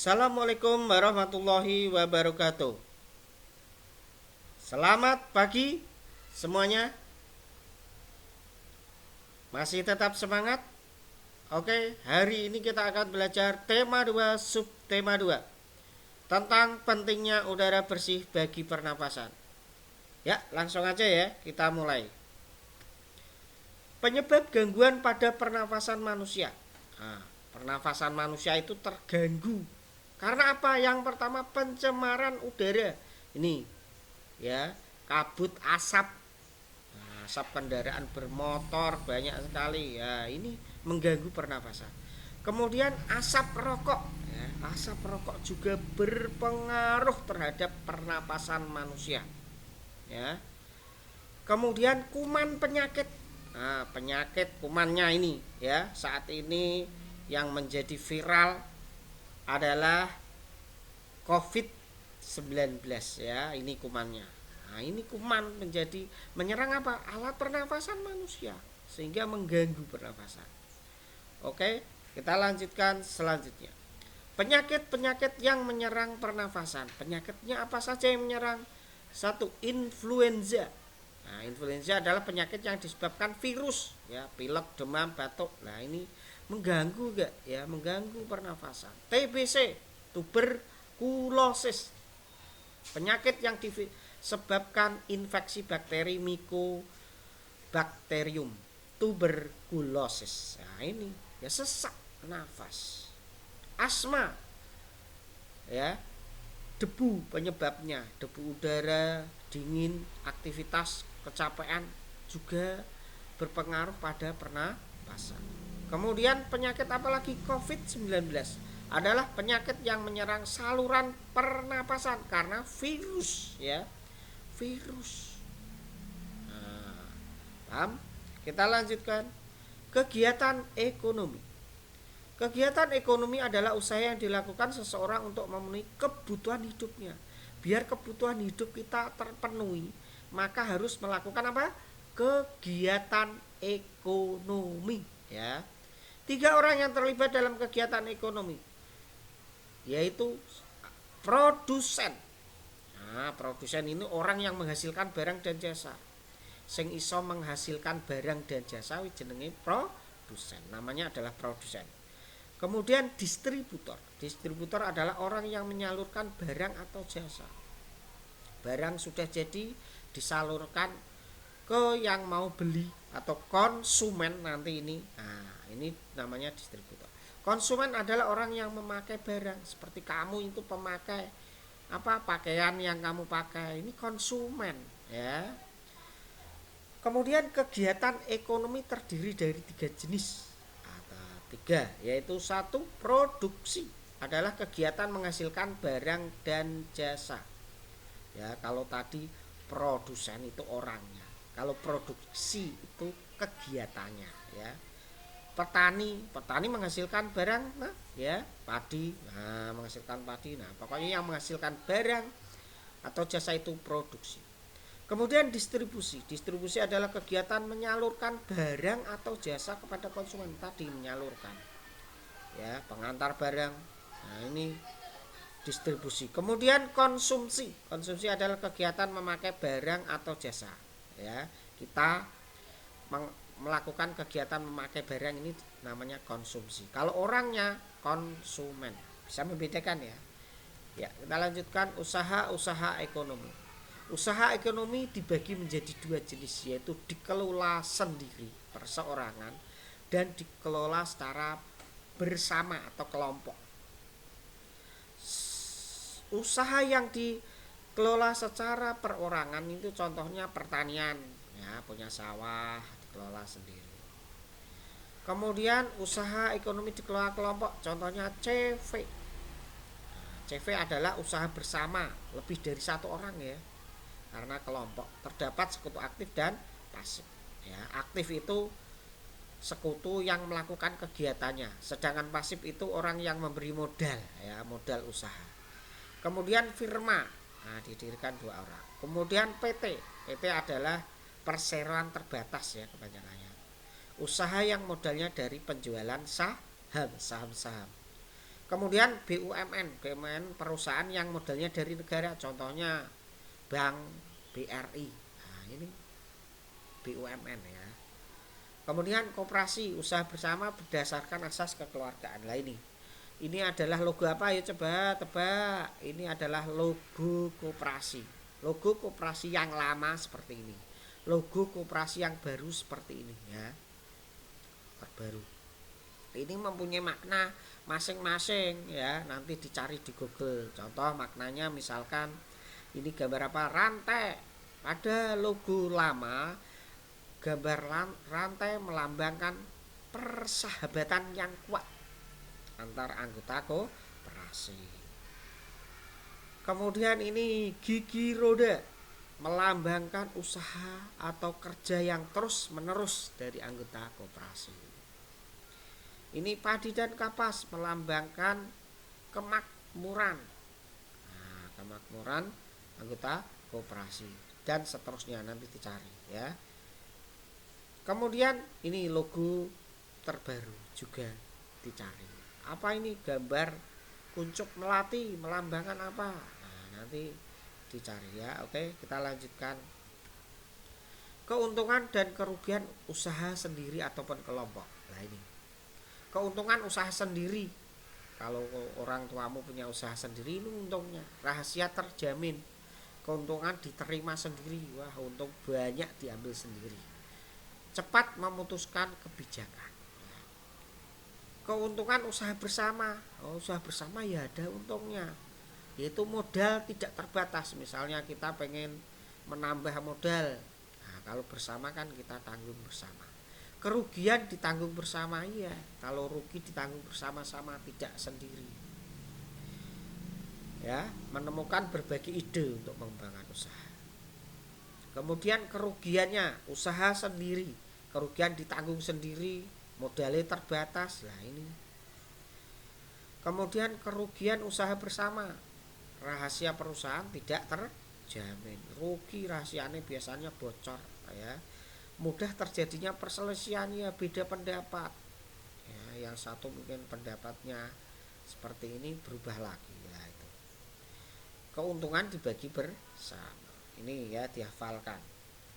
Assalamualaikum warahmatullahi wabarakatuh. Selamat pagi semuanya. Masih tetap semangat? Oke, hari ini kita akan belajar tema 2 subtema 2 tentang pentingnya udara bersih bagi pernapasan. Ya, langsung aja ya, kita mulai. Penyebab gangguan pada pernafasan manusia. Nah, pernafasan manusia itu terganggu karena apa? Yang pertama, pencemaran udara. Ini ya, kabut asap. Nah, asap kendaraan bermotor banyak sekali ya, ini mengganggu pernafasan. Kemudian asap rokok ya, asap rokok juga berpengaruh terhadap pernapasan manusia ya. Kemudian kuman penyakit. Nah, penyakit kumannya ini ya, saat ini yang menjadi viral adalah COVID-19 ya, ini kumannya. Nah, ini kuman menyerang apa? Alat pernafasan manusia sehingga mengganggu pernafasan. Oke, kita lanjutkan selanjutnya. Penyakit-penyakit yang menyerang pernafasan. Penyakitnya apa saja yang menyerang? Satu, influenza. Nah, influenza adalah penyakit yang disebabkan virus ya, pilek, demam, batuk. Nah, ini mengganggu enggak ya, mengganggu pernafasan. TBC, tuberkulosis. Penyakit yang disebabkan infeksi bakteri Mycobacterium tuberculosis. Nah, ini ya, sesak nafas. Asma ya, debu penyebabnya, debu udara, dingin, aktivitas, kecapean juga berpengaruh pada pernapasan. Kemudian penyakit apalagi? COVID-19 adalah penyakit yang menyerang saluran pernapasan karena virus ya, virus. Nah, paham? Kita lanjutkan. Kegiatan ekonomi. Kegiatan ekonomi adalah usaha yang dilakukan seseorang untuk memenuhi kebutuhan hidupnya. Biar kebutuhan hidup kita terpenuhi, maka harus melakukan apa? Kegiatan ekonomi ya. 3 orang yang terlibat dalam kegiatan ekonomi, yaitu produsen. Nah, produsen ini orang yang menghasilkan barang dan jasa. Sing iso menghasilkan barang dan jasa jenenge produsen. Namanya adalah produsen. Kemudian distributor. Distributor adalah orang yang menyalurkan barang atau jasa. Barang sudah jadi disalurkan ke yang mau beli atau konsumen nanti ini. Nah, ini namanya distributor. Konsumen adalah orang yang memakai barang, seperti kamu itu pemakai apa, pakaian yang kamu pakai, ini konsumen ya. Kemudian kegiatan ekonomi terdiri dari 3 jenis. Yaitu satu, produksi adalah kegiatan menghasilkan barang dan jasa ya. Kalau tadi produsen itu orangnya, kalau produksi itu kegiatannya ya. Petani menghasilkan barang, nah ya, padi, nah menghasilkan padi, nah pokoknya yang menghasilkan barang atau jasa itu produksi. Kemudian distribusi adalah kegiatan menyalurkan barang atau jasa kepada konsumen, tadi menyalurkan ya, pengantar barang. Nah, ini distribusi. Kemudian konsumsi adalah kegiatan memakai barang atau jasa ya. Kita melakukan kegiatan memakai barang, ini namanya konsumsi. Kalau orangnya konsumen, bisa membedakan ya. Ya, kita lanjutkan usaha ekonomi. Usaha ekonomi dibagi menjadi 2 jenis, yaitu dikelola sendiri perseorangan dan dikelola secara bersama atau kelompok. Usaha yang dikelola secara perorangan itu contohnya pertanian ya, punya sawah, dikelola sendiri. Kemudian usaha ekonomi dikelola kelompok, contohnya CV. CV adalah usaha bersama lebih dari 1 orang ya, karena kelompok. Terdapat sekutu aktif dan pasif ya. Aktif itu sekutu yang melakukan kegiatannya, sedangkan pasif itu orang yang memberi modal ya, modal usaha. Kemudian firma, nah didirikan 2 orang. Kemudian PT adalah perseroan terbatas ya kepanjangannya, usaha yang modalnya dari penjualan saham. Kemudian BUMN perusahaan yang modalnya dari negara, contohnya Bank BRI. Nah, ini BUMN ya. Kemudian koperasi, usaha bersama berdasarkan asas kekeluargaan. Lah ini adalah logo apa ya, coba tebak. Ini adalah logo koperasi. Logo koperasi yang lama seperti ini. Logo koperasi yang baru seperti ini ya. Terbaru. Ini mempunyai makna masing-masing ya, nanti dicari di Google. Contoh maknanya misalkan ini gambar apa? Rantai. Pada logo lama gambar rantai melambangkan persahabatan yang kuat antar anggota koperasi. Kemudian ini gigi roda melambangkan usaha atau kerja yang terus menerus dari anggota koperasi. Ini padi dan kapas melambangkan kemakmuran. Nah, kemakmuran anggota koperasi dan seterusnya, nanti dicari ya. Kemudian ini logo terbaru juga dicari. Apa ini? Gambar kuncup melati melambangkan apa? Nah, nanti dicari ya. Oke, kita lanjutkan. Keuntungan dan kerugian usaha sendiri ataupun kelompok. Nah, ini keuntungan usaha sendiri. Kalau orang tuamu punya usaha sendiri, ini untungnya rahasia terjamin. Keuntungan diterima sendiri. Wah, untung banyak diambil sendiri. Cepat memutuskan kebijakan. Keuntungan usaha bersama. Usaha bersama ya ada untungnya, yaitu modal tidak terbatas. Misalnya kita pengen menambah modal, nah, kalau bersama kan kita tanggung bersama. Kerugian ditanggung bersama, iya. Kalau rugi ditanggung bersama-sama, tidak sendiri. Ya, menemukan berbagai ide untuk mengembangkan usaha. Kemudian kerugiannya, usaha sendiri, kerugian ditanggung sendiri, modalnya terbatas. Lah ini. Kemudian kerugian usaha bersama, rahasia perusahaan tidak terjamin. Rugi rahasianya biasanya bocor ya. Mudah terjadinya perselisihan ya, beda pendapat ya, yang satu mungkin pendapatnya seperti ini berubah lagi ya. Itu keuntungan dibagi bersama, ini ya dihafalkan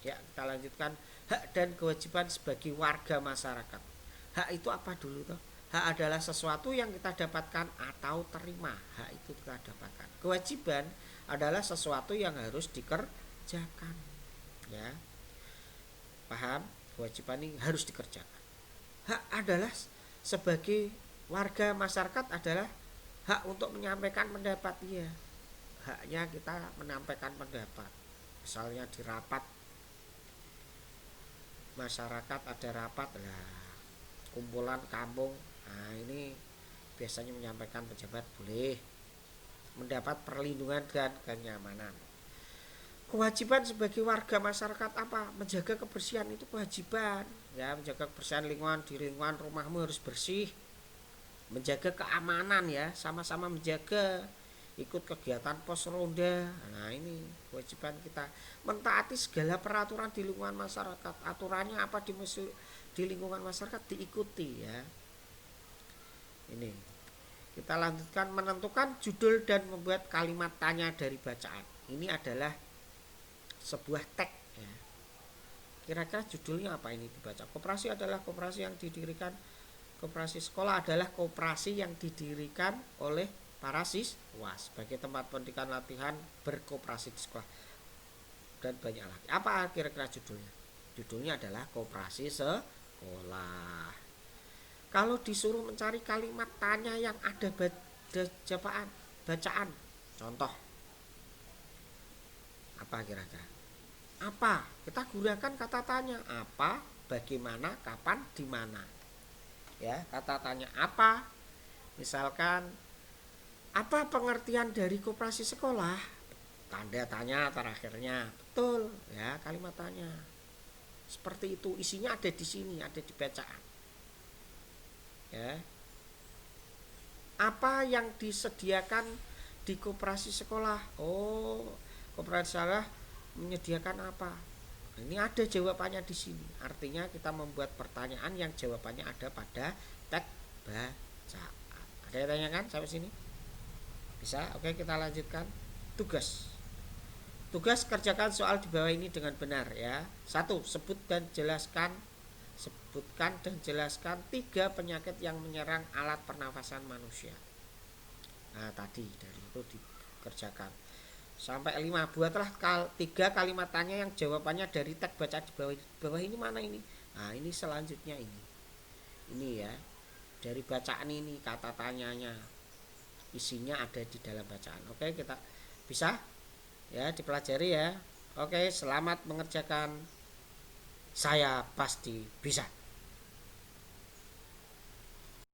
ya. Kita lanjutkan. Hak dan kewajiban sebagai warga masyarakat. Hak itu apa dulu toh? Hak adalah sesuatu yang kita dapatkan atau terima. Hak itu kita dapatkan. Kewajiban adalah sesuatu yang harus dikerjakan ya. Paham? Kewajiban ini harus dikerjakan. Hak adalah sebagai warga masyarakat adalah hak untuk menyampaikan pendapat. Iya, haknya kita menyampaikan pendapat. Misalnya di rapat masyarakat, ada rapat lah, kumpulan kampung. Nah, ini biasanya menyampaikan pejabat boleh mendapat perlindungan dan kenyamanan. Kewajiban sebagai warga masyarakat apa? Menjaga kebersihan, itu kewajiban ya. Menjaga kebersihan lingkungan, di lingkungan rumahmu harus bersih. Menjaga keamanan ya, sama-sama menjaga. Ikut kegiatan pos ronda. Nah, ini kewajiban kita. Mentaati segala peraturan di lingkungan masyarakat. Aturannya apa di lingkungan masyarakat diikuti ya. Ini kita lanjutkan. Menentukan judul dan membuat kalimat tanya dari bacaan. Ini adalah sebuah tag ya. Kira-kira judulnya apa ini dibaca? Koperasi adalah koperasi yang didirikan, koperasi sekolah adalah koperasi yang didirikan oleh para siswa sebagai tempat pendidikan latihan berkoperasi di sekolah, dan banyak lagi. Apa kira-kira judulnya? Judulnya adalah koperasi sekolah. Kalau disuruh mencari kalimat tanya yang ada bacaan, contoh apa kira-kira? Apa? Kita gunakan kata tanya. Apa, bagaimana, kapan, di mana. Ya, kata tanya apa? Misalkan, apa pengertian dari koperasi sekolah? Tanda tanya terakhirnya. Betul, ya, kalimat tanya. Seperti itu, isinya ada di sini, ada di bacaan. Ya. Apa yang disediakan di koperasi sekolah? Oh, koperasi sekolah menyediakan apa? Ini ada jawabannya di sini. Artinya kita membuat pertanyaan yang jawabannya ada pada teks bacaan. Ada yang tanyakan sampai sini? Bisa? Oke, kita lanjutkan. Tugas. Tugas kerjakan soal di bawah ini dengan benar ya. 1. Sebutkan dan jelaskan 3 penyakit yang menyerang alat pernafasan manusia. Nah, tadi dari itu dikerjakan. Sampai 5, buatlah 3 kalimat tanya yang jawabannya dari teks baca di bawah. Bawah ini mana ini? Nah, ini selanjutnya ini. Ini ya. Dari bacaan ini kata tanyanya. Isinya ada di dalam bacaan. Oke, kita bisa ya dipelajari ya. Oke, selamat mengerjakan. Saya pasti bisa.